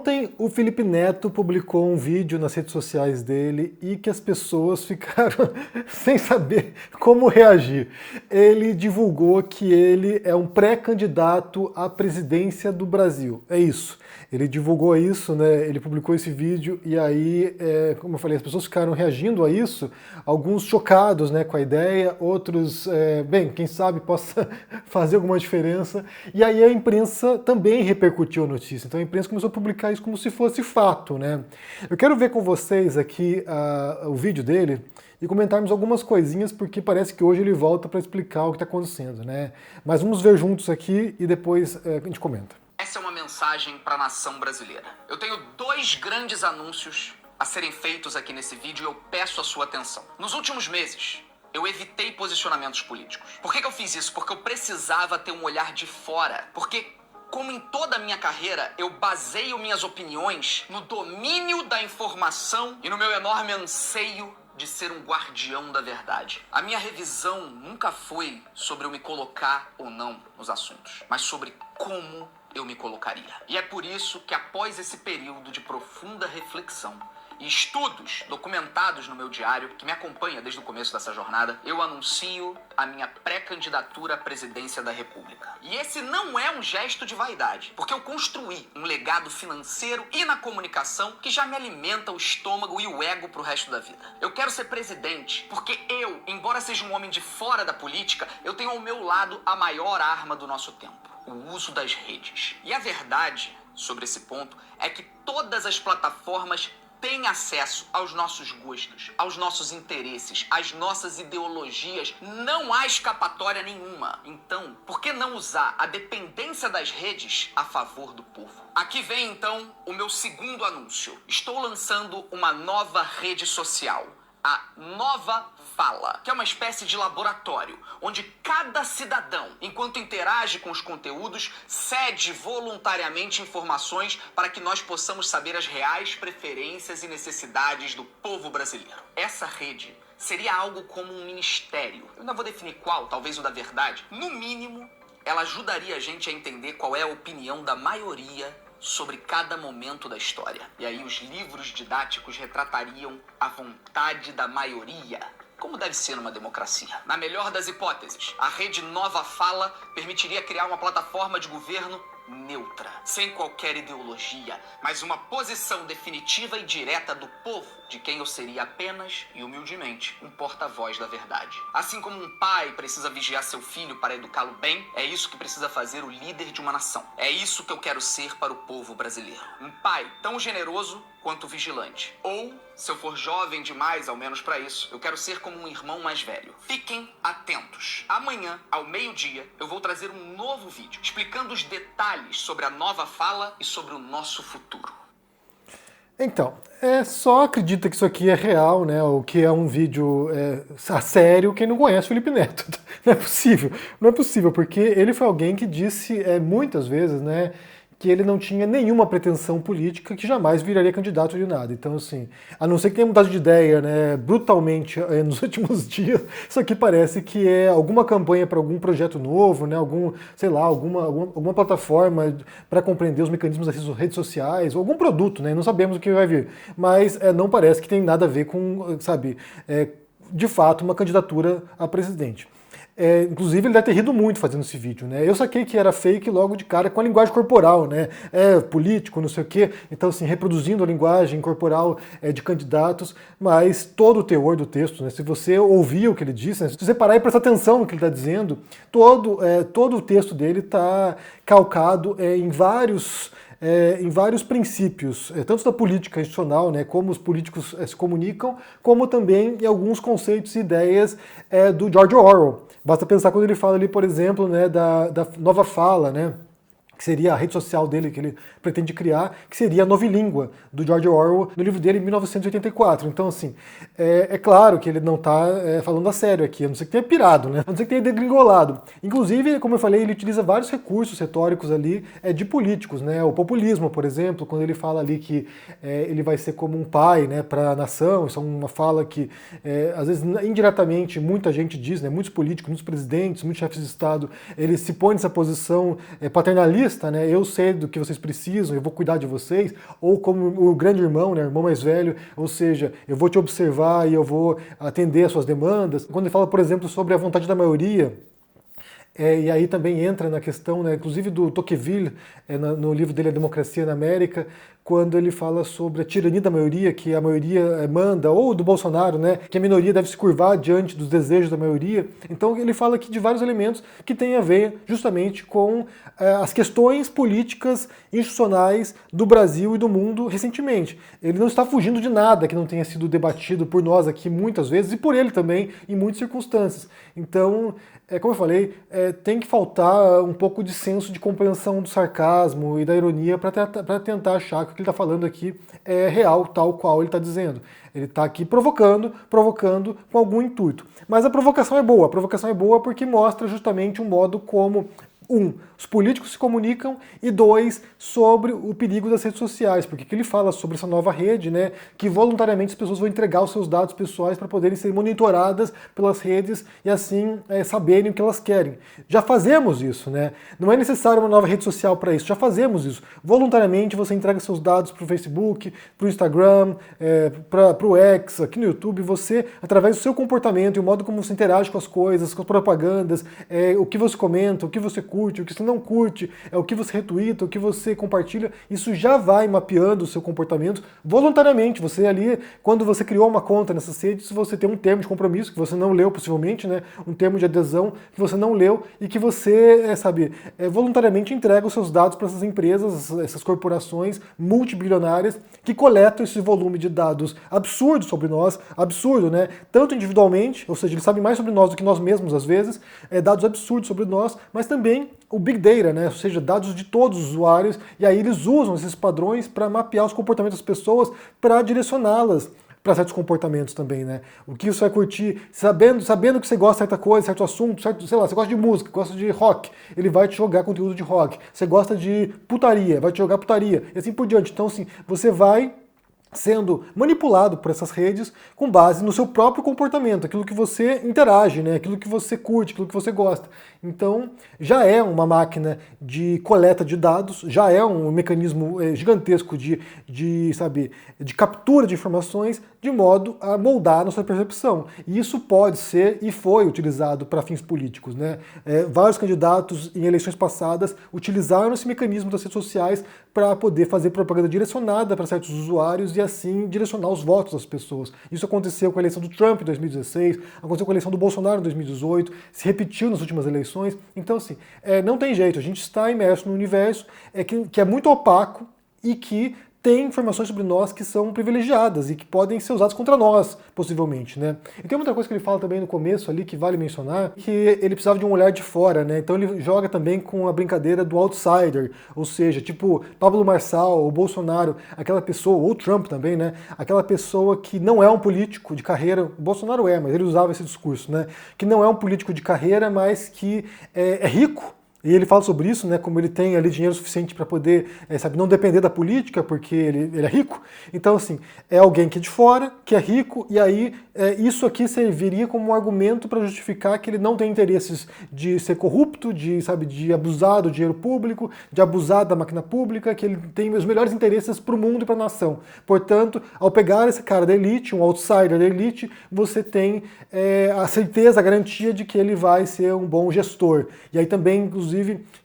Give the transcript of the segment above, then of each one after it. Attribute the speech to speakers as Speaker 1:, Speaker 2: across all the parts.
Speaker 1: Ontem o Felipe Neto publicou um vídeo nas redes sociais dele e que as pessoas ficaram sem saber como reagir. Ele divulgou que ele é um pré-candidato à presidência do Brasil. É isso. Ele divulgou isso, né? Ele publicou esse vídeo e aí, como eu falei, as pessoas ficaram reagindo a isso, alguns chocados, né, com a ideia, outros, bem, quem sabe possa fazer alguma diferença. E aí a imprensa também repercutiu a notícia. Então a imprensa começou a publicar isso como se fosse fato, né? Eu quero ver com vocês aqui o vídeo dele e comentarmos algumas coisinhas, porque parece que hoje ele volta para explicar o que está acontecendo, né? Mas vamos ver juntos aqui e depois a gente comenta.
Speaker 2: Essa é uma mensagem para a nação brasileira. Eu tenho dois grandes anúncios a serem feitos aqui nesse vídeo e eu peço a sua atenção. Nos últimos meses, eu evitei posicionamentos políticos. Por que eu fiz isso? Porque eu precisava ter um olhar de fora. Porque, como em toda a minha carreira, eu baseio minhas opiniões no domínio da informação e no meu enorme anseio de ser um guardião da verdade. A minha revisão nunca foi sobre eu me colocar ou não nos assuntos, mas sobre como eu me colocaria. E é por isso que, após esse período de profunda reflexão e estudos documentados no meu diário, que me acompanha desde o começo dessa jornada, eu anuncio a minha pré-candidatura à presidência da República. E esse não é um gesto de vaidade, porque eu construí um legado financeiro e na comunicação que já me alimenta o estômago e o ego pro resto da vida. Eu quero ser presidente porque eu, embora seja um homem de fora da política, eu tenho ao meu lado a maior arma do nosso tempo: o uso das redes. E a verdade sobre esse ponto é que todas as plataformas têm acesso aos nossos gostos, aos nossos interesses, às nossas ideologias. Não há escapatória nenhuma. Então, por que não usar a dependência das redes a favor do povo? Aqui vem, então, o meu segundo anúncio. Estou lançando uma nova rede social, a Nova Fala, que é uma espécie de laboratório, onde cada cidadão, enquanto interage com os conteúdos, cede voluntariamente informações para que nós possamos saber as reais preferências e necessidades do povo brasileiro. Essa rede seria algo como um ministério. Eu ainda vou definir qual, talvez o da verdade. No mínimo, ela ajudaria a gente a entender qual é a opinião da maioria sobre cada momento da história. E aí os livros didáticos retratariam a vontade da maioria, como deve ser numa democracia. Na melhor das hipóteses, a rede Nova Fala permitiria criar uma plataforma de governo neutra, sem qualquer ideologia, mas uma posição definitiva e direta do povo, de quem eu seria apenas e humildemente um porta-voz da verdade. Assim como um pai precisa vigiar seu filho para educá-lo bem, é isso que precisa fazer o líder de uma nação. É isso que eu quero ser para o povo brasileiro. Um pai tão generoso quanto vigilante. Ou, se eu for jovem demais, ao menos para isso, eu quero ser como um irmão mais velho. Fiquem atentos. Amanhã, ao meio-dia, eu vou trazer um novo vídeo explicando os detalhes sobre a Nova Fala e sobre o nosso futuro.
Speaker 1: Então, só acredita que isso aqui é real, né? Ou que é um vídeo a sério quem não conhece o Felipe Neto. Não é possível. Não é possível, porque ele foi alguém que disse muitas vezes, né, que ele não tinha nenhuma pretensão política, que jamais viraria candidato de nada. Então, assim, a não ser que tenha mudado de ideia, né, brutalmente nos últimos dias, isso aqui parece que é alguma campanha para algum projeto novo, né, sei lá, alguma plataforma para compreender os mecanismos das redes sociais, ou algum produto, né, não sabemos o que vai vir. Mas não parece que tem nada a ver com, sabe, de fato, uma candidatura a presidente. Inclusive ele deve ter rido muito fazendo esse vídeo, né? Eu saquei que era fake logo de cara com a linguagem corporal, né? Político, não sei o quê. Então, assim, reproduzindo a linguagem corporal de candidatos, mas todo o teor do texto, né? Se você ouvir o que ele disse, né? Se você parar e prestar atenção no que ele está dizendo, todo o texto dele está calcado em vários princípios, tanto da política institucional, né, como os políticos se comunicam, como também em alguns conceitos e ideias do George Orwell. Basta pensar quando ele fala ali, por exemplo, né, da Nova Fala, né, que seria a rede social dele que ele pretende criar, que seria a Novilíngua, do George Orwell, no livro dele, em 1984. Então, assim, é claro que ele não está falando a sério aqui, a não ser que tenha pirado, né? A não ser que tenha degringolado. Inclusive, como eu falei, ele utiliza vários recursos retóricos ali de políticos, né? O populismo, por exemplo, quando ele fala ali que ele vai ser como um pai, né, para a nação. Isso é uma fala que, às vezes, indiretamente, muita gente diz, né? Muitos políticos, muitos presidentes, muitos chefes de Estado, eles se põem nessa posição paternalista, paternalista, né? Eu sei do que vocês precisam, eu vou cuidar de vocês, ou como o grande irmão, né? O irmão mais velho, ou seja, eu vou te observar e eu vou atender às suas demandas. Quando ele fala, por exemplo, sobre a vontade da maioria, e aí também entra na questão, né, inclusive do Tocqueville, no livro dele A Democracia na América, quando ele fala sobre a tirania da maioria, que a maioria manda, ou do Bolsonaro, né, que a minoria deve se curvar diante dos desejos da maioria. Então ele fala aqui de vários elementos que têm a ver justamente com as questões políticas institucionais do Brasil e do mundo recentemente. Ele não está fugindo de nada que não tenha sido debatido por nós aqui muitas vezes e por ele também em muitas circunstâncias. Então, como eu falei, tem que faltar um pouco de senso de compreensão do sarcasmo e da ironia para tentar achar que o que ele está falando aqui é real, tal qual ele está dizendo. Ele está aqui provocando com algum intuito. Mas a provocação é boa porque mostra justamente um modo como os políticos se comunicam, e dois, sobre o perigo das redes sociais, porque ele fala sobre essa nova rede, né, que voluntariamente as pessoas vão entregar os seus dados pessoais para poderem ser monitoradas pelas redes e assim saberem o que elas querem. Já fazemos isso, né? Não é necessário uma nova rede social para isso, já fazemos isso. Voluntariamente você entrega seus dados para o Facebook, para o Instagram, para o X, aqui no YouTube, você, através do seu comportamento e o modo como você interage com as coisas, com as propagandas, o que você comenta, o que você curte, o que você não curte, o que você retuita, o que você compartilha, isso já vai mapeando o seu comportamento voluntariamente. Você ali, quando você criou uma conta nessas redes, você tem um termo de compromisso que você não leu possivelmente, né? Um termo de adesão que você não leu e que você, voluntariamente entrega os seus dados para essas empresas, essas corporações multibilionárias que coletam esse volume de dados absurdo sobre nós, absurdo, né? Tanto individualmente, ou seja, eles sabem mais sobre nós do que nós mesmos às vezes, dados absurdos sobre nós, mas também o Big Data, né? Ou seja, dados de todos os usuários, e aí eles usam esses padrões para mapear os comportamentos das pessoas, para direcioná-las para certos comportamentos também, né? O que você vai curtir, sabendo que você gosta de certa coisa, certo assunto, certo, sei lá, você gosta de música, gosta de rock, ele vai te jogar conteúdo de rock. Você gosta de putaria, vai te jogar putaria, e assim por diante. Então, assim, você vai sendo manipulado por essas redes com base no seu próprio comportamento, aquilo que você interage, né? Aquilo que você curte, aquilo que você gosta. Então, já é uma máquina de coleta de dados, já é um mecanismo gigantesco de captura de informações, de modo a moldar a nossa percepção. E isso pode ser e foi utilizado para fins políticos, né? Vários candidatos em eleições passadas utilizaram esse mecanismo das redes sociais para poder fazer propaganda direcionada para certos usuários e assim direcionar os votos das pessoas. Isso aconteceu com a eleição do Trump em 2016, aconteceu com a eleição do Bolsonaro em 2018, se repetiu nas últimas eleições. Então, assim, não tem jeito, a gente está imerso num universo que é muito opaco e que tem informações sobre nós que são privilegiadas e que podem ser usadas contra nós, possivelmente, né? E tem outra coisa que ele fala também no começo ali, que vale mencionar, que ele precisava de um olhar de fora, né? Então ele joga também com a brincadeira do outsider, ou seja, tipo Pablo Marçal, ou Bolsonaro, aquela pessoa, ou Trump também, né? Aquela pessoa que não é um político de carreira, o Bolsonaro mas ele usava esse discurso, né? Que não é um político de carreira, mas que é rico. E ele fala sobre isso, né, como ele tem ali dinheiro suficiente para poder, não depender da política, porque ele é rico. Então, assim, é alguém que é de fora, que é rico, e aí isso aqui serviria como um argumento para justificar que ele não tem interesses de ser corrupto, de abusar do dinheiro público, de abusar da máquina pública, que ele tem os melhores interesses para o mundo e para a nação. Portanto, ao pegar esse cara da elite, um outsider da elite, você tem a certeza, a garantia de que ele vai ser um bom gestor. E aí também, inclusive,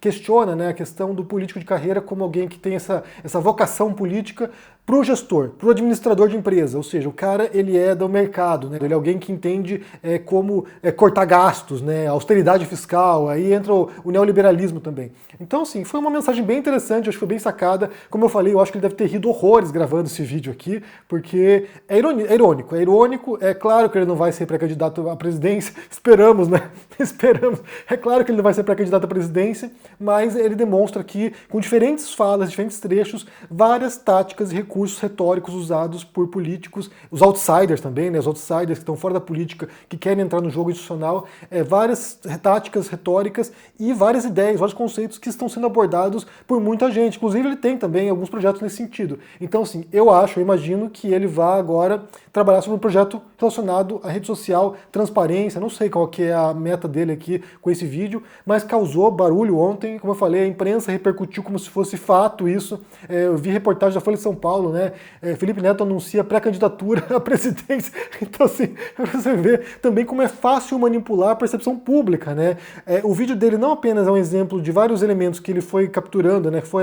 Speaker 1: questiona, né, a questão do político de carreira como alguém que tem essa vocação política para o gestor, para o administrador de empresa, ou seja, o cara ele é do mercado, né? Ele é alguém que entende como cortar gastos, né? Austeridade fiscal, aí entra o neoliberalismo também. Então, assim, foi uma mensagem bem interessante, acho que foi bem sacada. Como eu falei, eu acho que ele deve ter rido horrores gravando esse vídeo aqui, porque é irônico, é claro que ele não vai ser pré-candidato à presidência, esperamos, né? Esperamos. É claro que ele não vai ser pré-candidato à presidência, mas ele demonstra aqui, com diferentes falas, diferentes trechos, várias táticas e recursos retóricos usados por políticos, os outsiders também, né, os outsiders que estão fora da política, que querem entrar no jogo institucional, várias táticas retóricas e várias ideias, vários conceitos que estão sendo abordados por muita gente. Inclusive ele tem também alguns projetos nesse sentido. Então, assim, eu imagino que ele vá agora trabalhar sobre um projeto relacionado à rede social, transparência, não sei qual que é a meta dele aqui com esse vídeo, mas causou barulho ontem, como eu falei, a imprensa repercutiu como se fosse fato isso. Eu vi reportagem da Folha de São Paulo, né? Felipe Neto anuncia pré-candidatura à presidência. Então, assim, você vê também como é fácil manipular a percepção pública, né? O vídeo dele não apenas é um exemplo de vários elementos que ele foi capturando, né? Foi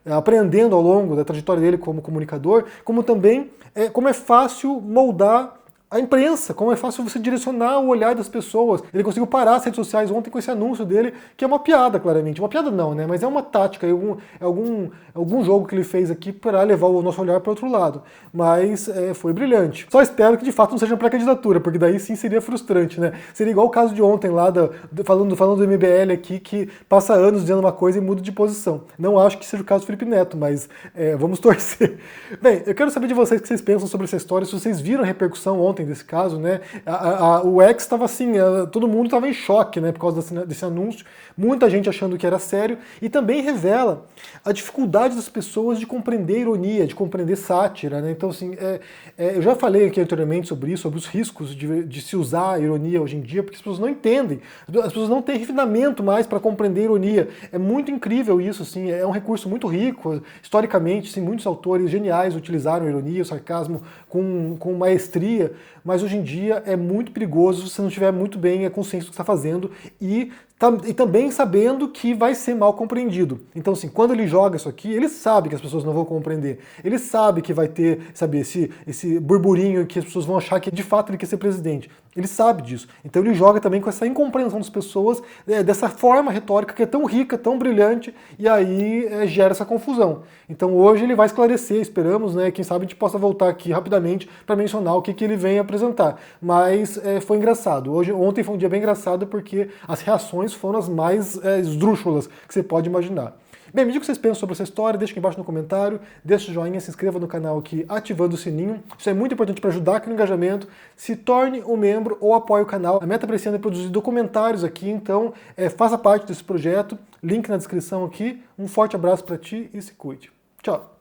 Speaker 1: aprendendo ao longo da trajetória dele como comunicador, como também como é fácil moldar a imprensa, como é fácil você direcionar o olhar das pessoas. Ele conseguiu parar as redes sociais ontem com esse anúncio dele, que é uma piada, claramente. Uma piada não, né? Mas é uma tática, algum jogo que ele fez aqui para levar o nosso olhar para outro lado. Mas foi brilhante. Só espero que de fato não seja pré-candidatura, porque daí sim seria frustrante, né? Seria igual o caso de ontem lá, falando do MBL aqui, que passa anos dizendo uma coisa e muda de posição. Não acho que seja o caso do Felipe Neto, mas vamos torcer. Bem, eu quero saber de vocês o que vocês pensam sobre essa história, se vocês viram a repercussão ontem desse caso, né? O X estava assim, todo mundo estava em choque, né, por causa desse anúncio, muita gente achando que era sério, e também revela a dificuldade das pessoas de compreender ironia, de compreender sátira, né? Então, assim, eu já falei aqui anteriormente sobre isso, sobre os riscos de se usar a ironia hoje em dia, porque as pessoas não entendem, as pessoas não têm refinamento mais para compreender ironia. É muito incrível isso, assim, é um recurso muito rico, historicamente, sim, muitos autores geniais utilizaram a ironia, o sarcasmo com maestria, mas hoje em dia é muito perigoso se você não tiver muito bem a consciência do que está fazendo e também sabendo que vai ser mal compreendido. Então, assim, quando ele joga isso aqui, ele sabe que as pessoas não vão compreender. Ele sabe que vai ter, sabe, esse burburinho que as pessoas vão achar que de fato ele quer ser presidente. Ele sabe disso. Então ele joga também com essa incompreensão das pessoas, dessa forma retórica que é tão rica, tão brilhante, e aí gera essa confusão. Então hoje ele vai esclarecer, esperamos, né, quem sabe a gente possa voltar aqui rapidamente para mencionar o que ele vem apresentar. Mas foi engraçado. Ontem foi um dia bem engraçado porque as reações foram as mais esdrúxulas que você pode imaginar. Bem, me diga o que vocês pensam sobre essa história, deixa aqui embaixo no comentário, deixa o joinha, se inscreva no canal aqui ativando o sininho, isso é muito importante para ajudar aqui no engajamento, se torne um membro ou apoie o canal. A meta para esse ano é produzir documentários aqui, então faça parte desse projeto, link na descrição aqui, um forte abraço para ti e se cuide. Tchau!